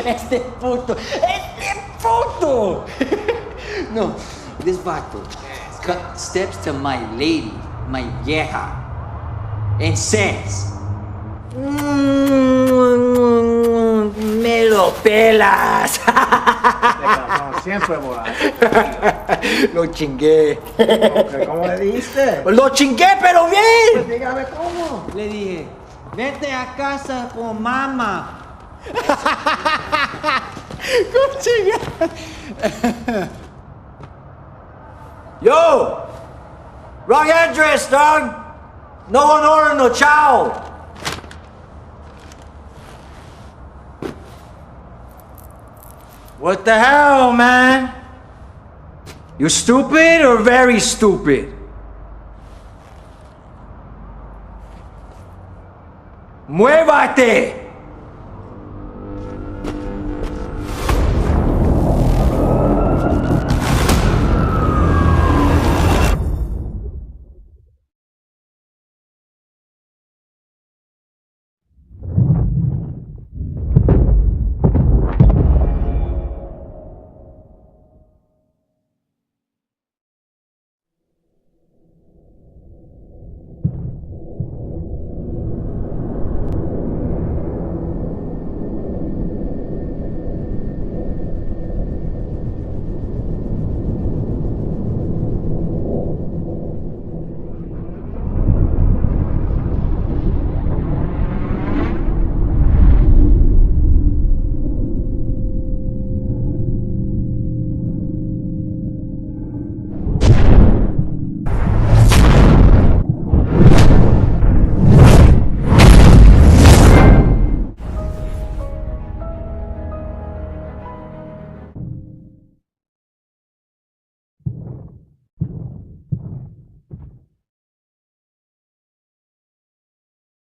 Este puto. No, this vato steps to my lady, my vieja, and says, me lo pelas. Siempre borracho. Lo chingué. ¿Cómo le dijiste? Lo chingué, pero bien. Pues dígame cómo. Le dije, vete a casa con mamá. ¿Cómo chingué? Yo! Wrong address, dog! No one ordered no chow! What the hell, man? You stupid or very stupid? ¡Muévate!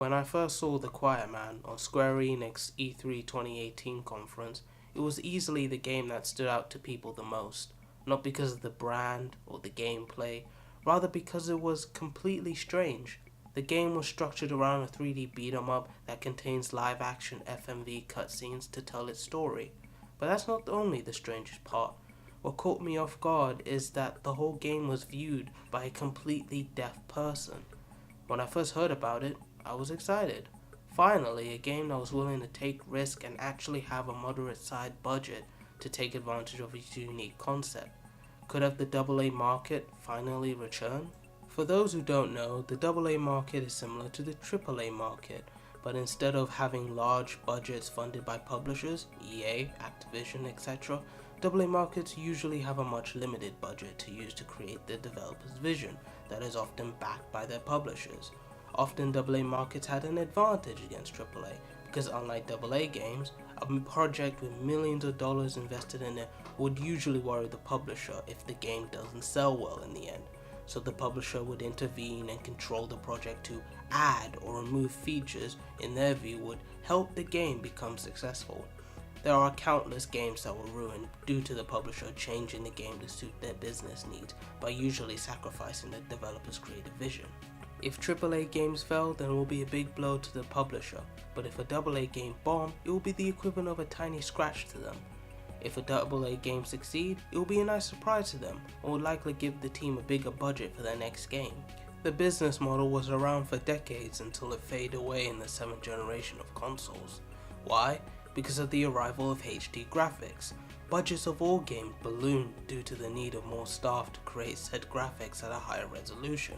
When I first saw The Quiet Man on Square Enix E3 2018 conference, it was easily the game that stood out to people the most, not because of the brand or the gameplay, rather because it was completely strange. The game was structured around a 3D beat-em-up that contains live-action FMV cutscenes to tell its story. But that's not only the strangest part. What caught me off guard is that the whole game was viewed by a completely deaf person. When I first heard about it, I was excited. Finally, a game that was willing to take risk and actually have a moderate-sized budget to take advantage of its unique concept. Could have the AA market finally returned? For those who don't know, the AA market is similar to the AAA market, but instead of having large budgets funded by publishers, EA, Activision, etc., AA markets usually have a much limited budget to use to create the developer's vision that is often backed by their publishers. Often AA markets had an advantage against AAA because unlike AA games, a project with millions of dollars invested in it would usually worry the publisher if the game doesn't sell well in the end. So the publisher would intervene and control the project to add or remove features in their view would help the game become successful. There are countless games that were ruined due to the publisher changing the game to suit their business needs by usually sacrificing the developer's creative vision. If AAA games fail, then it will be a big blow to the publisher, but if a AA game bomb, it will be the equivalent of a tiny scratch to them. If a AA game succeed, it will be a nice surprise to them, and would likely give the team a bigger budget for their next game. The business model was around for decades until it faded away in the 7th generation of consoles. Why? Because of the arrival of HD graphics. Budgets of all games ballooned due to the need of more staff to create said graphics at a higher resolution.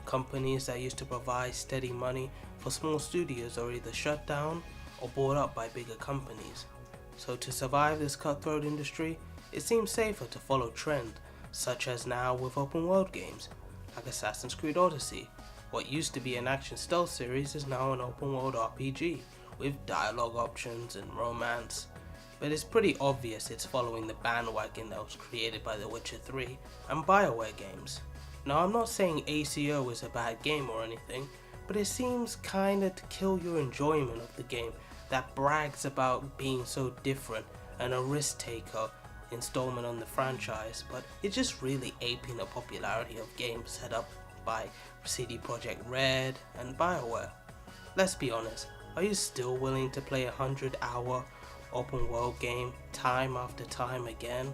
Companies that used to provide steady money for small studios are either shut down or bought up by bigger companies. So to survive this cutthroat industry, it seems safer to follow trend, such as now with open world games, like Assassin's Creed Odyssey. What used to be an action stealth series is now an open world RPG, with dialogue options and romance. But it's pretty obvious it's following the bandwagon that was created by The Witcher 3 and BioWare games. Now I'm not saying ACO is a bad game or anything, but it seems kinda to kill your enjoyment of the game that brags about being so different and a risk-taker installment on the franchise, but it's just really aping the popularity of games set up by CD Projekt Red and BioWare. Let's be honest, are you still willing to play a 100-hour open world game time after time again.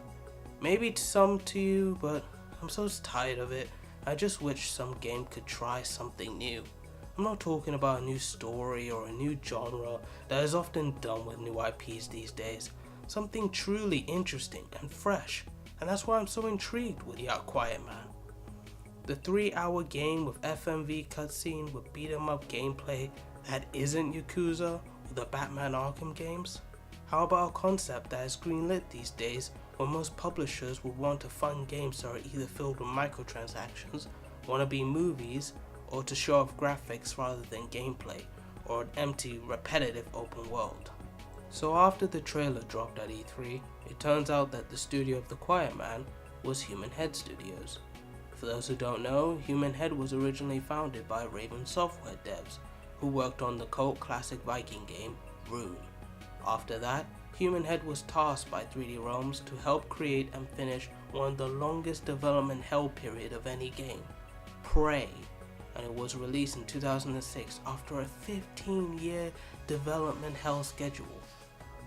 Maybe some to you, but I'm so tired of it. I just wish some game could try something new. I'm not talking about a new story or a new genre that is often done with new IPs these days. Something truly interesting and fresh, and that's why I'm so intrigued with The Quiet Man. The 3-hour game with FMV cutscene with beat 'em up gameplay that isn't Yakuza or the Batman Arkham games? How about a concept that is greenlit these days when most publishers would want to fund games that are either filled with microtransactions, wannabe movies, or to show off graphics rather than gameplay, or an empty, repetitive open world? So after the trailer dropped at E3, it turns out that the studio of The Quiet Man was Human Head Studios. For those who don't know, Human Head was originally founded by Raven Software devs, who worked on the cult classic Viking game, Rune. After that, Human Head was tasked by 3D Realms to help create and finish one of the longest development hell period of any game, Prey, and it was released in 2006 after a 15-year development hell schedule.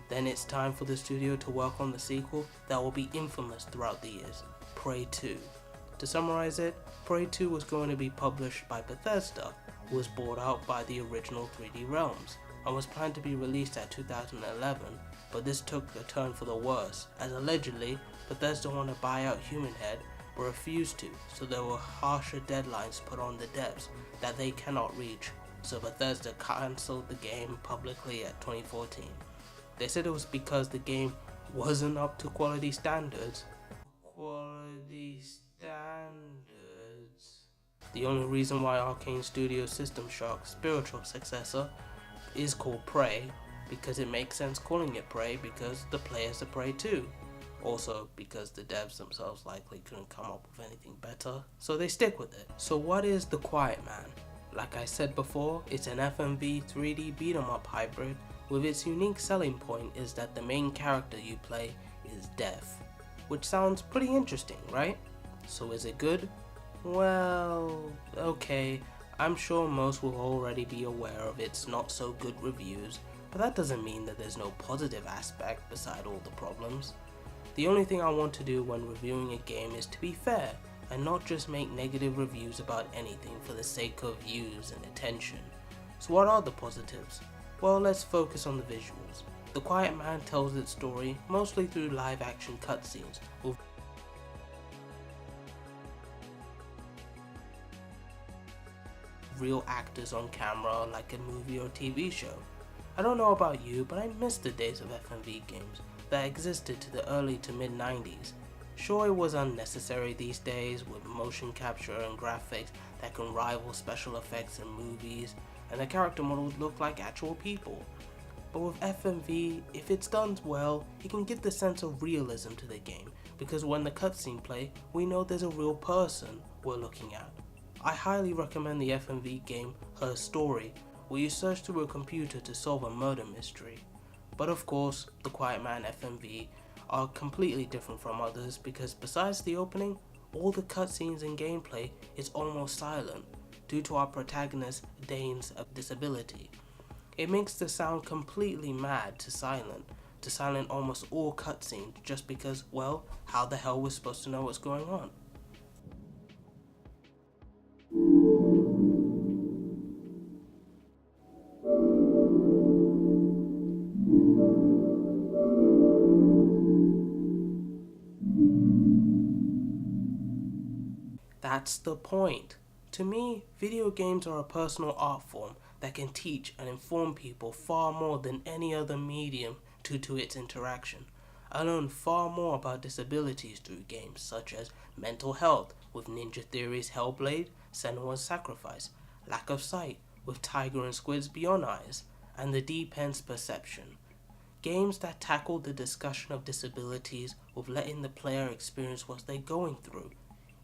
Then it's time for the studio to work on the sequel that will be infamous throughout the years, Prey 2. To summarize it, Prey 2 was going to be published by Bethesda, who was bought out by the original 3D Realms, and was planned to be released at 2011, but this took a turn for the worse, as allegedly Bethesda wanted to buy out Human Head but refused to, so there were harsher deadlines put on the devs that they cannot reach, so Bethesda cancelled the game publicly at 2014. They said it was because the game wasn't up to quality standards. The only reason why Arcane Studios' System Shock's spiritual successor is called Prey, because it makes sense calling it Prey because the players are Prey too. Also because the devs themselves likely couldn't come up with anything better, so they stick with it. So what is The Quiet Man? Like I said before, it's an FMV 3D beat 'em up hybrid, with its unique selling point is that the main character you play is deaf. Which sounds pretty interesting, right? So is it good? Well, okay, I'm sure most will already be aware of its not so good reviews, but that doesn't mean that there's no positive aspect beside all the problems. The only thing I want to do when reviewing a game is to be fair, and not just make negative reviews about anything for the sake of views and attention. So what are the positives? Well, let's focus on the visuals. The Quiet Man tells its story mostly through live action cutscenes, with real actors on camera like a movie or TV show. I don't know about you, but I miss the days of FMV games that existed to the early to mid 90s. Sure, it was unnecessary these days with motion capture and graphics that can rival special effects in movies, and the character models look like actual people. But with FMV, if it's done well, it can give the sense of realism to the game, because when the cutscene play, we know there's a real person we're looking at. I highly recommend the FMV game Her Story, where you search through a computer to solve a murder mystery. But of course, The Quiet Man FMV are completely different from others because besides the opening, all the cutscenes and gameplay is almost silent due to our protagonist Dane's disability. It makes the sound completely mad to silent almost all cutscenes just because, well, how the hell we're supposed to know what's going on? That's the point. To me, video games are a personal art form that can teach and inform people far more than any other medium due to its interaction. I learned far more about disabilities through games such as mental health with Ninja Theory's Hellblade, Senua's Sacrifice, lack of sight with Tiger and Squid's Beyond Eyes, and the Deep End's Perception. Games that tackle the discussion of disabilities with letting the player experience what they're going through.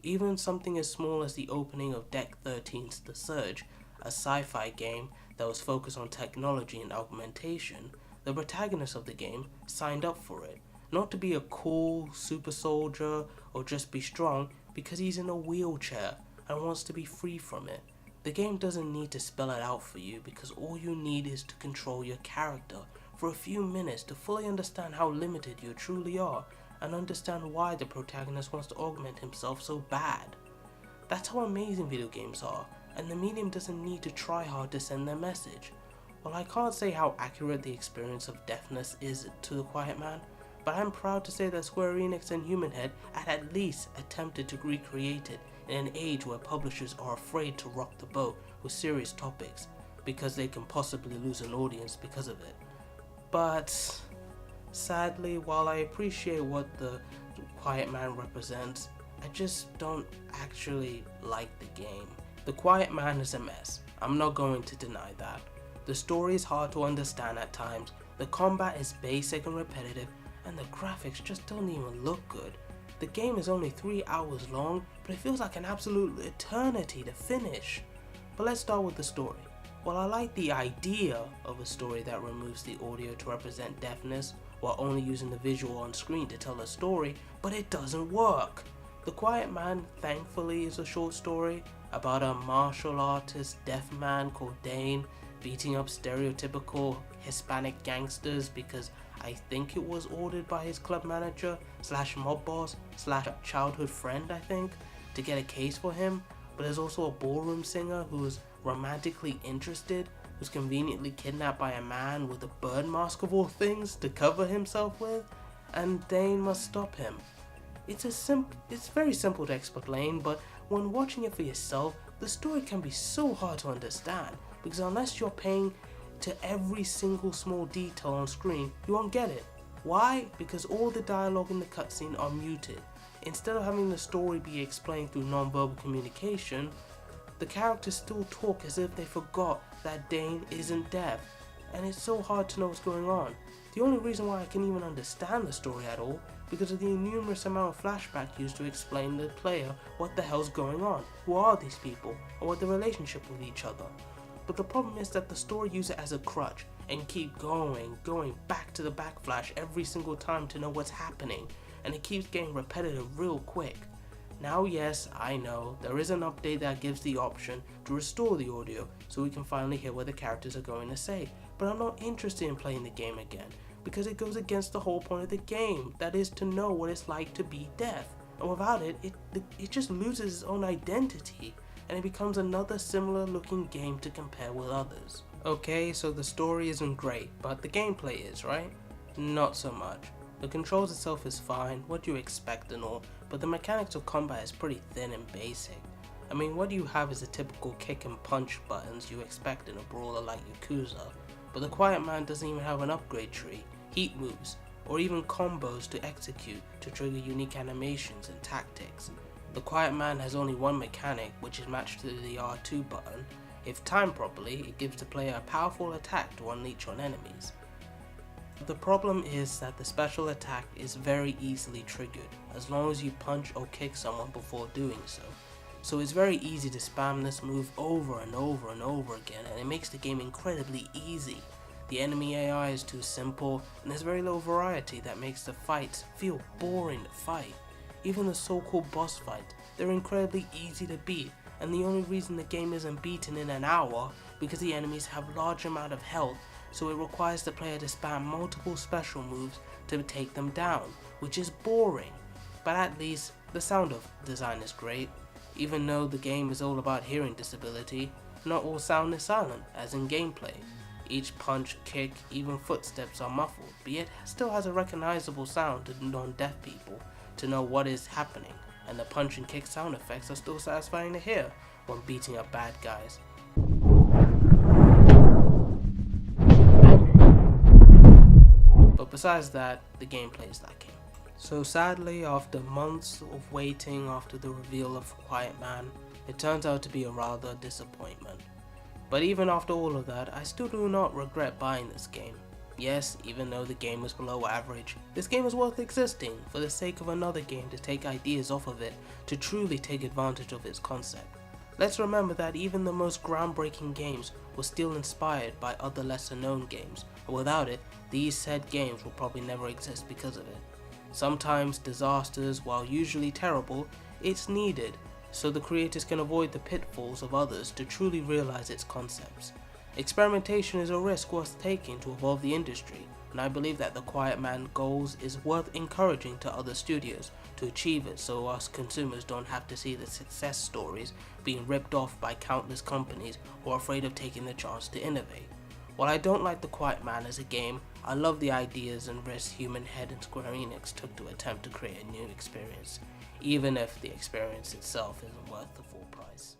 Even something as small as the opening of Deck 13's The Surge, a sci-fi game that was focused on technology and augmentation, the protagonist of the game signed up for it, not to be a cool super soldier or just be strong because he's in a wheelchair and wants to be free from it. The game doesn't need to spell it out for you because all you need is to control your character for a few minutes to fully understand how limited you truly are and understand why the protagonist wants to augment himself so bad. That's how amazing video games are, and the medium doesn't need to try hard to send their message. Well, I can't say how accurate the experience of deafness is to The Quiet Man, but I'm proud to say that Square Enix and Human Head had at least attempted to recreate it in an age where publishers are afraid to rock the boat with serious topics because they can possibly lose an audience because of it. But sadly, while I appreciate what The Quiet Man represents, I just don't actually like the game. The Quiet Man is a mess. I'm not going to deny that. The story is hard to understand at times, the combat is basic and repetitive, and the graphics just don't even look good. The game is only 3 hours long, but it feels like an absolute eternity to finish. But let's start with the story. While I like the idea of a story that removes the audio to represent deafness while only using the visual on screen to tell a story, but it doesn't work. The Quiet Man, thankfully, is a short story about a martial artist deaf man called Dane beating up stereotypical Hispanic gangsters because I think it was ordered by his club manager / mob boss / childhood friend, I think, to get a case for him. But there's also a ballroom singer who's romantically interested, who's conveniently kidnapped by a man with a bird mask of all things to cover himself with, and Dane must stop him. It's very simple to explain, but when watching it for yourself, the story can be so hard to understand, because unless you're paying to every single small detail on screen, you won't get it. Why? Because all the dialogue in the cutscene are muted. Instead of having the story be explained through non-verbal communication, the characters still talk as if they forgot that Dane isn't deaf, and it's so hard to know what's going on. The only reason why I can even understand the story at all because of the numerous amount of flashback used to explain to the player what the hell's going on, who are these people, and what the relationship with each other. But the problem is that the story uses it as a crutch and keep going back to the backflash every single time to know what's happening, and it keeps getting repetitive real quick. Now yes, I know, there is an update that gives the option to restore the audio so we can finally hear what the characters are going to say, but I'm not interested in playing the game again because it goes against the whole point of the game, that is to know what it's like to be deaf, and without it, it just loses its own identity and it becomes another similar looking game to compare with others. Okay, so the story isn't great, but the gameplay is, right? Not so much. The controls itself is fine, what do you expect and all, but the mechanics of combat is pretty thin and basic. I mean, what you have is the typical kick and punch buttons you expect in a brawler like Yakuza, but the Quiet Man doesn't even have an upgrade tree, heat moves, or even combos to execute to trigger unique animations and tactics. The Quiet Man has only one mechanic, which is matched to the R2 button. If timed properly, it gives the player a powerful attack to unleash on enemies. The problem is that the special attack is very easily triggered, as long as you punch or kick someone before doing so. So it's very easy to spam this move over and over and over again, and it makes the game incredibly easy. The enemy AI is too simple, and there's very little variety that makes the fights feel boring to fight. Even the so-called boss fights, they're incredibly easy to beat, and the only reason the game isn't beaten in an hour because the enemies have large amount of health, so it requires the player to spam multiple special moves to take them down, which is boring. But at least the sound design is great. Even though the game is all about hearing disability, not all sound is silent, as in gameplay. Each punch, kick, even footsteps are muffled, but yet still has a recognizable sound to non-deaf people to know what is happening, and the punch and kick sound effects are still satisfying to hear when beating up bad guys. But besides that, the gameplay is lacking. So sadly, after months of waiting after the reveal of Quiet Man, it turns out to be a rather disappointment. But even after all of that, I still do not regret buying this game. Yes, even though the game was below average, this game is worth existing for the sake of another game to take ideas off of it to truly take advantage of its concept. Let's remember that even the most groundbreaking games were still inspired by other lesser known games, and without it, these said games will probably never exist because of it. Sometimes disasters, while usually terrible, it's needed so the creators can avoid the pitfalls of others to truly realize its concepts. Experimentation is a risk worth taking to evolve the industry, and I believe that the Quiet Man goals is worth encouraging to other studios to achieve it, so us consumers don't have to see the success stories being ripped off by countless companies who are afraid of taking the chance to innovate. While I don't like the Quiet Man as a game, I love the ideas and risks Human Head and Square Enix took to attempt to create a new experience, even if the experience itself isn't worth the full price.